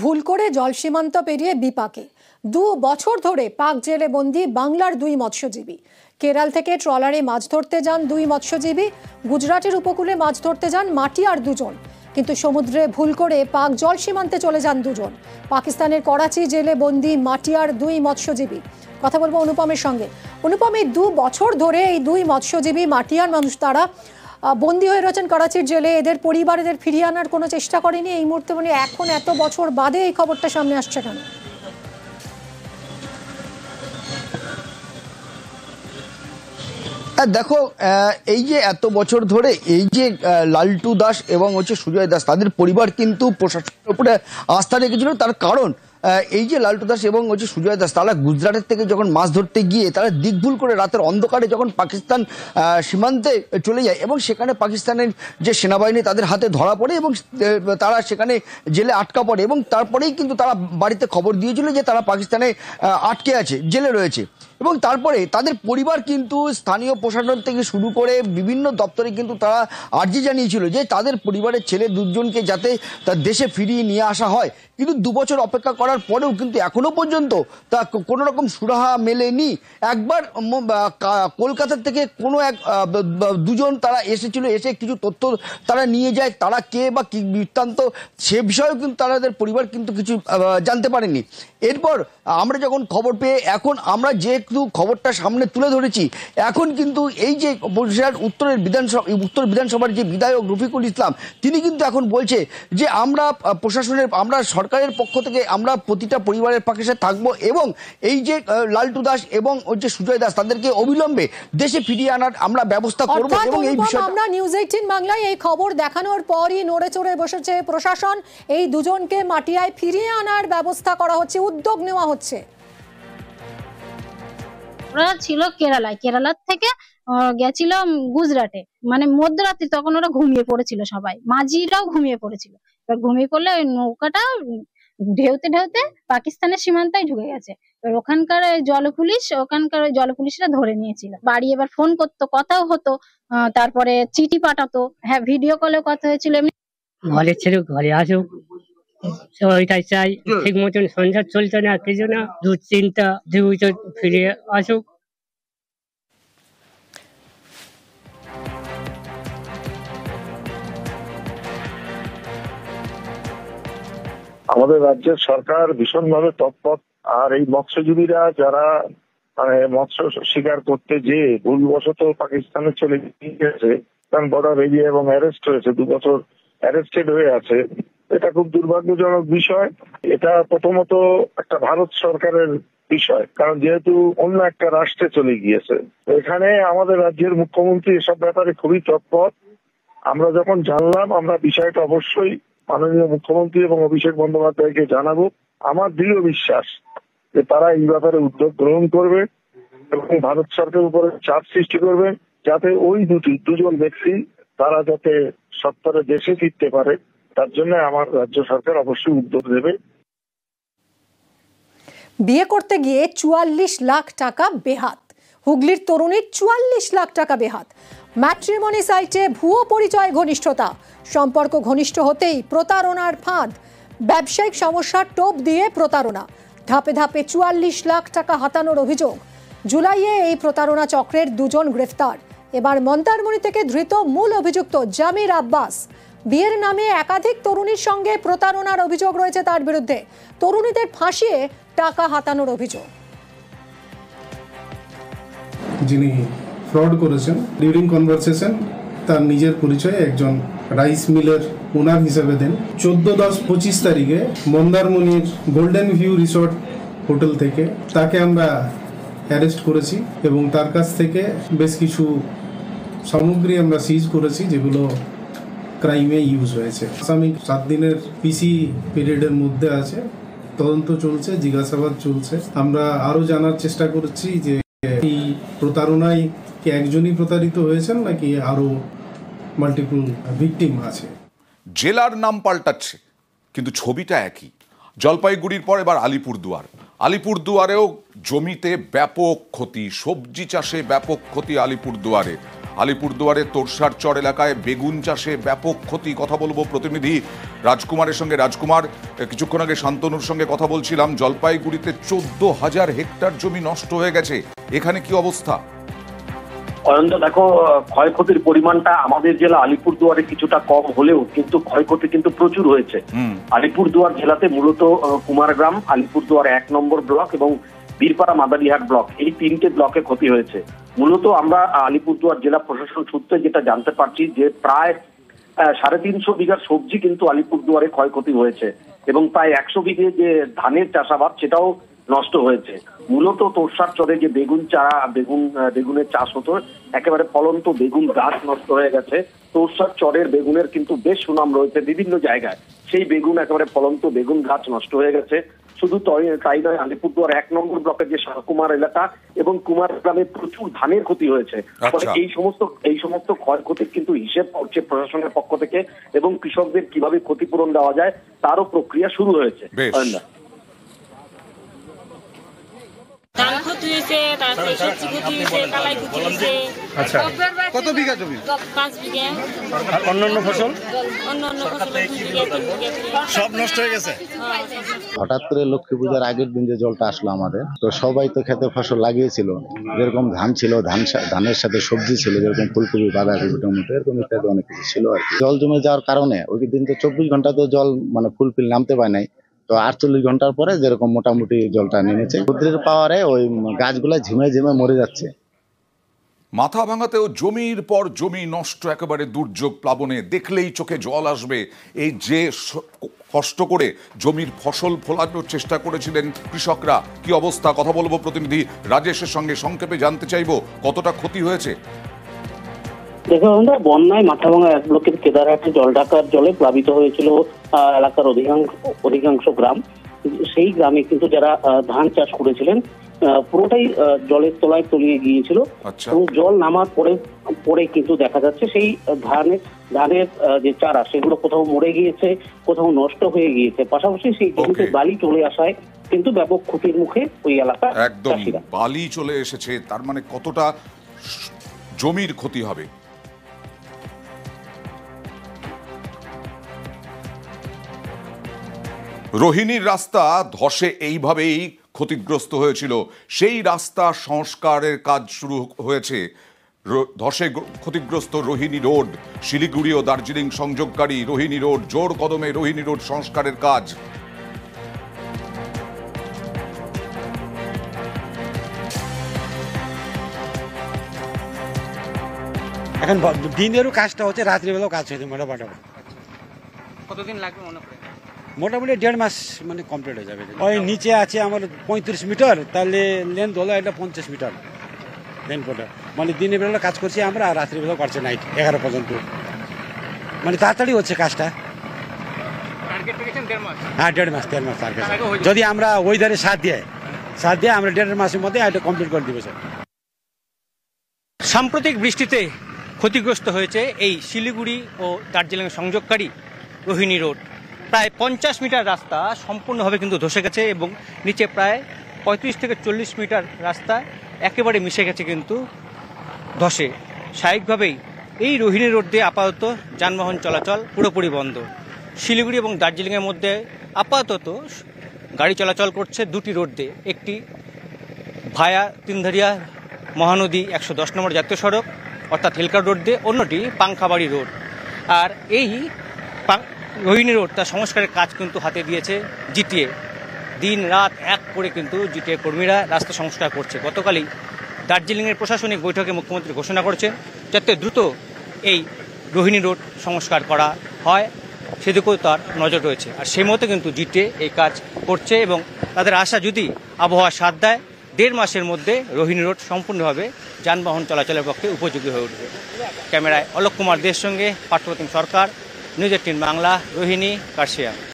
ভুল করে জল সীমান্ত পেরিয়ে বিপাকে 2 বছর ধরে পাক জেলে বন্দী বাংলার 2 মৎস্যজীবী। কেরল থেকে ট্রলারে মাছ ধরতে যান 2 মৎস্যজীবী। গুজরাটের উপকূলে মাছ ধরতে যান মাটিয়ার 2 জন, কিন্তু সমুদ্রে ভুল করে পাক জল সীমান্তে চলে যান 2 জন। পাকিস্তানের করাচি জেলে বন্দী মাটিয়ার 2 মৎস্যজীবী। কথা বলবো অনুপমের সঙ্গে। অনুপম, এই 2 বছর ধরে এই 2 মৎস্যজীবী মাটিয়ার মানুষ তারা বন্দী হয়ে রয়েছেন করাচির জেলে। এদের পরিবার এদের ফিরিয়ে আনার কোনো চেষ্টা করেনি এই মুহূর্তে, মানে এখন এত বছর বাদে এই খবরটা সামনে আসছে কেন? দেখো, এই যে এত বছর ধরে এই যে লালটু দাস এবং সুজয় দাস, তাদের পরিবার কিন্তু প্রশাসনের উপরে আস্থা রেখেছিল। তার কারণ এই যে লালটু দাস এবং সুজয় দাস, তারা গুজরাটের থেকে যখন মাছ ধরতে গিয়ে তারা দিকভুল করে রাতের অন্ধকারে যখন পাকিস্তান সীমান্তে চলে যায় এবং সেখানে পাকিস্তানের যে সেনাবাহিনী তাদের হাতে ধরা পড়ে এবং তারা সেখানে জেলে আটকা পড়ে এবং তারপরেই কিন্তু তারা বাড়িতে খবর দিয়েছিল যে তারা পাকিস্তানে আটকে আছে, জেলে রয়েছে। এবং তারপরে তাদের পরিবার কিন্তু স্থানীয় প্রশাসন থেকে শুরু করে বিভিন্ন দপ্তরে কিন্তু তারা আর্জি জানিয়েছিল যে তাদের পরিবারের ছেলে 2 জনকে যাতে তার দেশে ফিরিয়ে নিয়ে আসা হয়। কিন্তু 2 বছর অপেক্ষা করার পরেও কিন্তু এখনো পর্যন্ত তা কোনো রকম সুরাহা মেলেনি। একবার কলকাতা থেকে কোনো 2 জন তারা এসেছিল, এসে কিছু তথ্য তারা নিয়ে যায়, তারা কে বা কি বৃত্তান্ত সে বিষয়েও কিন্তু তাদের পরিবার কিন্তু কিছু জানতে পারেনি। এরপর আমরা যখন খবর পেয়ে এখন আমরা যেহেতু খবরটা সামনে তুলে ধরেছি, এখন কিন্তু এই যে উত্তর বিধানসভার যে বিধায়ক রফিকুল ইসলাম, তিনি কিন্তু এখন বলছে যে আমরা সরকারের পক্ষ থেকে আমরা প্রতিটা পরিবারের পাশে থাকবো এবং এই যে লালটু দাস এবং সুজয় দাস তাদেরকে অবিলম্বে দেশে ফিরিয়ে আনার আমরা ব্যবস্থা করব। এবং এই বিষয়টা আমরা নিউজ 18 বাংলায় এই খবর দেখানোর পরই নড়ে চড়ে বসেছে প্রশাসন। এই 2 জনকে মাটিয়ায় ফিরিয়ে আনার ব্যবস্থা করা হচ্ছে, উদ্যোগ নেওয়া হচ্ছে। ওরা ছিল কেরালায়, কেরালার থেকে গেছিল গুজরাটে, মানে মধ্যরাত্রি, তখন ওরা ঘুমিয়ে পড়েছিল, সবাই মাঝিরাও ঘুমিয়ে পড়েছিল। এবার ঘুমিয়ে পড়লে ওই নৌকাটা ঢেউতে ঢেউতে পাকিস্তানের সীমান্তায় ঢুকে গেছে। ওখানকার জলপুলিশরা ধরে নিয়েছিল। বাড়ি এবার ফোন করতো, কথাও হতো, তারপরে চিঠি পাঠাতো, হ্যাঁ ভিডিও কলে কথা হয়েছিল। এমনি ঘরে ছেড়ে ঘরে আসুক, ওইটাই চাই। ঠিক মতন সংসার চলছে না, কিছু না, 2-3টা 2 বছর ফিরে আসুক। আমাদের রাজ্যের সরকার ভীষণভাবে তৎপর। আর এই মৎস্যজীবীরা যারা মানে মৎস্য শিকার করতে যে ভুলবশত পাকিস্তানে চলে গিয়েছে, কারণ বর্ডার এরিয়া এবং অ্যারেস্ট হয়েছে, 2 বছর অ্যারেস্টেড হয়ে আছে, এটা খুব দুর্ভাগ্যজনক বিষয়। এটা প্রথমত একটা ভারত সরকারের বিষয়, কারণ যেহেতু অন্য একটা রাষ্ট্রে চলে গিয়েছে। এখানে আমাদের রাজ্যের মুখ্যমন্ত্রী এসব ব্যাপারে খুবই তৎপর। আমরা যখন জানলাম, আমরা বিষয়টা অবশ্যই মাননীয় মুখ্যমন্ত্রী এবং অভিষেক বন্দ্যোপাধ্যায়কে জানাবো। আমার দৃঢ় বিশ্বাস যে তারা এই ব্যাপারে উদ্যোগ গ্রহণ করবে এবং ভারত সরকারের উপরে চাপ সৃষ্টি করবে, যাতে ওই 2 জন ব্যক্তি তারা যাতে সত্তরে দেশে ফিরতে পারে। তার জন্য আমার রাজ্য সরকার অবশ্যই উদ্যোগ নেবে। বিয়ে করতে গিয়ে 44 লাখ টাকা বেহাত। হুগলির তরুণীর 44 লাখ টাকা বেহাত। ম্যাট্রিমনি সাইটে ভুয়ো পরিচয়, ঘনিষ্ঠতা, সম্পর্ক ঘনিষ্ঠ হতেই প্রতারণার ফাঁদ। ব্যবসায়িক সমস্যার টোপ দিয়ে প্রতারণা, ধাপে ধাপে 44 লাখ টাকা হাতানোর অভিযোগ। জুলাইয়ে এই প্রতারণা চক্রের 2 জন গ্রেফতার। এবার মন্দারমণি থেকে ধৃত মূল অভিযুক্ত জামির আব্বাস। বিয়ের নামে একাধিক তরুণীর সঙ্গে প্রতারণার অভিযোগ রয়েছে তার বিরুদ্ধে। তরুণীদের ফাঁসিয়ে টাকা হাতানোর অভিযোগ। যিনি ফ্রড করেছেন, ডিউরিং কনভারসেশন তার নিজের পরিচয়ে একজন রাইস মিলের ওনার হিসেবে দেন। 14-10-25 তারিখে মন্দারমণির গোল্ডেন ভিউ রিসোর্ট হোটেল থেকে তাকে আমরা অ্যারেস্ট করেছি এবং তার কাছ থেকে বেশ কিছু সামগ্রী আমরা সিজ করেছি, যেগুলো ক্রাইমে ইউজ হয়েছে। আসামি 7 দিনের পিসি পিরিয়ডের মধ্যে আছে, তদন্ত চলছে, জিজ্ঞাসাবাদ চলছে। আমরা আরো জানার চেষ্টা করছি যে এই প্রতারণায় কি একজনই প্রতারিত হয়েছেন নাকি আরো মাল্টিপল ভিকটিম আছে। জেলার নাম পাল্টাচ্ছে কিন্তু ছবিটা একই। জলপাইগুড়ির পর এবার আলিপুরদুয়ারেও জমিতে ব্যাপক ক্ষতি, সবজি চাষে ব্যাপক ক্ষতি আলিপুরদুয়ারে। আলিপুরদুয়ারের তোরসার চর এলাকায় বেগুন চাষে ব্যাপক ক্ষতি। কথা বলবো প্রতিনিধি রাজকুমারের সঙ্গে। রাজকুমার, কিছুক্ষণ আগে শান্তনুর সঙ্গে কথা বলছিলাম, জলপাইগুড়িতে 14,000 হেক্টর জমি নষ্ট হয়ে গেছে, এখানে কি অবস্থা? অয়ন্ত, দেখো, ক্ষয়ক্ষতির পরিমাণটা আমাদের জেলা আলিপুরদুয়ারে কিছুটা কম হলেও কিন্তু ক্ষয়ক্ষতি কিন্তু প্রচুর হয়েছে। আলিপুরদুয়ার জেলাতে মূলত কুমারগ্রাম, আলিপুরদুয়ার 1 নম্বর ব্লক এবং বীরপাড়া মাদারিহাট ব্লক, এই 3টে ব্লকে ক্ষতি হয়েছে। মূলত আমরা আলিপুরদুয়ার জেলা প্রশাসন সূত্রে যেটা জানতে পারছি যে প্রায় 350 বিঘার সবজি কিন্তু আলিপুরদুয়ারে ক্ষয়ক্ষতি হয়েছে এবং প্রায় 100 বিঘে যে ধানের চাষাবাদ সেটাও নষ্ট হয়েছে। মূলত তোরসার চরে যে বেগুনের চাষ হতো, একেবারে ফলন্ত বেগুন গাছ নষ্ট হয়ে গেছে। তোরসার চরের বেগুনের কিন্তু বেশ সুনাম রয়েছে বিভিন্ন জায়গায়, সেই বেগুন একেবারে ফলন্ত বেগুন গাছ নষ্ট হয়ে গেছে। শুধু তাই নয়, আলিপুরদুয়ার 1 নম্বর ব্লকের যে শাহকুমার এলাকা এবং কুমার গ্রামে প্রচুর ধানের ক্ষতি হয়েছে। এই সমস্ত ক্ষয়ক্ষতির কিন্তু হিসেব করছে প্রশাসনের পক্ষ থেকে এবং কৃষকদের কিভাবে ক্ষতিপূরণ দেওয়া যায় তারও প্রক্রিয়া শুরু হয়েছে। ধান ক্ষতি হয়েছে, তারপরে সবজি ক্ষতি হয়েছে, কালাই ক্ষতি হয়েছে। আচ্ছা, কত বিঘা জমি? 5 বিঘা। আর অন্যান্য ফসল? অন্যান্য ফসল 2 বিঘা 3 বিঘা সব নষ্ট হয়ে গেছে। হঠাৎ করে লক্ষ্মী পূজার আগের দিন যে জলটা আসলো আমাদের, তো সবাই তো খেতে ফসল লাগিয়েছিল, যেরকম ধান ছিল, ধানের সাথে সবজি ছিল, যেরকম ফুলকপি, বাঁধাকপি, টমেটো, এরকম ইত্যাদি অনেক কিছু ছিল আর কি। জল জমে যাওয়ার কারণে ওই দিন তো 24 ঘন্টা তো জল মানে ফুলফিল নামতে পারে নাই, তো 48 ঘন্টার পরে যেরকম মোটামুটি জলটা নেমেছে, রৌদ্রের পাওয়ারে ওই গাছগুলা ঝিমে ঝিমে মরে যাচ্ছে। মাথা ভাঙাতেও জমির পর জমি নষ্ট, একেবারে দুর্যোগ প্লাবনে দেখলেই চোখে জল আসবে। এই যে কষ্ট করে জমির ফসল ফলানোর চেষ্টা করেছিলেন কৃষকরা, কি অবস্থা? কথা বলবো প্রতিনিধি রাজেশের সঙ্গে, সংক্ষেপে জানতে চাইবো কতটা ক্ষতি হয়েছে। দেখো, আমরা বন্যায় মাথাভাঙা 1 ব্লকের কেদারহাটে জলঢাকার জলে প্লাবিত হয়েছিল এলাকার অধিকাংশ গ্রাম। সেই গ্রামে কিন্তু যারা ধান চাষ করেছিলেন পুরোটাই জলের তলায় তলিয়ে গিয়েছিল এবং জল নামার পরে কিন্তু দেখা যাচ্ছে সেই ধানের যে চারা সেগুলো কোথাও মরে গিয়েছে, কোথাও নষ্ট হয়ে গিয়েছে। পাশাপাশি সেই জমিতে বালি চলে আসায় কিন্তু ব্যাপক ক্ষতির মুখে ওই এলাকা। একদম বালি চলে এসেছে, তার মানে কতটা জমির ক্ষতি হবে। রোহিণীর রাস্তা ধসে এইভাবেই ক্ষতিগ্রস্ত হয়েছিল, সেই রাস্তা সংস্কারের কাজ শুরু হয়েছে। ধসে ক্ষতিগ্রস্ত রোহিণী রোড, শিলিগুড়ি ও দার্জিলিং সংযোগকারী রোহিণী রোড, জোর কদমে রোহিণী রোড সংস্কারের কাজ। এখন দিনেরও কাজটা হচ্ছে, রাত্রিবেলাও কাজ হয়েছে মোটামুটি। কতদিন লাগবে মনে করে? মোটামুটি 1.5 মাস মানে কমপ্লিট হয়ে যাবে। ওই নিচে আছে আমার 35 মিটার, তাহলে লেন্থ হলো এটা 50 মিটার লেন্থ পড়ে। মানে দিনের বেলা কাজ করছি আমরা, আর রাত্রিবেলাও করছে নাইট 11 পর্যন্ত। মানে তাড়াতাড়ি হচ্ছে কাজটা। হ্যাঁ, 1.5 মাস টার্গেট। যদি আমরা ওয়েদারে সাথ দিয়ে আমরা 1.5 মাসের মধ্যে এটা কমপ্লিট করে দিব স্যার। সাম্প্রতিক বৃষ্টিতে ক্ষতিগ্রস্ত হয়েছে এই শিলিগুড়ি ও দার্জিলিং সংযোগকারী রোহিণী রোড। প্রায় 50 মিটার রাস্তা সম্পূর্ণভাবে কিন্তু ধসে গেছে এবং নিচে প্রায় 35 থেকে 40 মিটার রাস্তা একেবারে মিশে গেছে কিন্তু ধসে। স্বাভাবিকভাবেই এই রোহিণী রোড দিয়ে আপাতত যানবাহন চলাচল পুরোপুরি বন্ধ। শিলিগুড়ি এবং দার্জিলিংয়ের মধ্যে আপাতত গাড়ি চলাচল করছে 2টি রোড দিয়ে, একটি ভায়া তিনধারিয়া মহানদী 110 নম্বর জাতীয় সড়ক অর্থাৎ হেলকার রোড দিয়ে, অন্যটি পাংখাবাড়ি রোড। আর এই রোহিণী রোড তার সংস্কারের কাজ কিন্তু হাতে দিয়েছে জিটিএ। দিন রাত এক করে কিন্তু জিটিএ কর্মীরা রাস্তা সংস্কার করছে। গতকালই দার্জিলিংয়ের প্রশাসনিক বৈঠকে মুখ্যমন্ত্রী ঘোষণা করেছেন যাতে দ্রুত এই রোহিণী রোড সংস্কার করা হয়, সেদিকেও তার নজর রয়েছে। আর সেই মতো কিন্তু জিটিএ এই কাজ করছে এবং তাদের আশা, যদি আবহাওয়া সাথ দেয়, 1.5 মাসের মধ্যে রোহিণী রোড সম্পূর্ণভাবে যানবাহন চলাচলের পক্ষে উপযোগী হয়ে উঠবে। ক্যামেরায় অলোক কুমার দের সঙ্গে পার্থপ্রতিম সরকার, নিউজ 18 বাংলা, রোহিণী, কার্শিয়াং।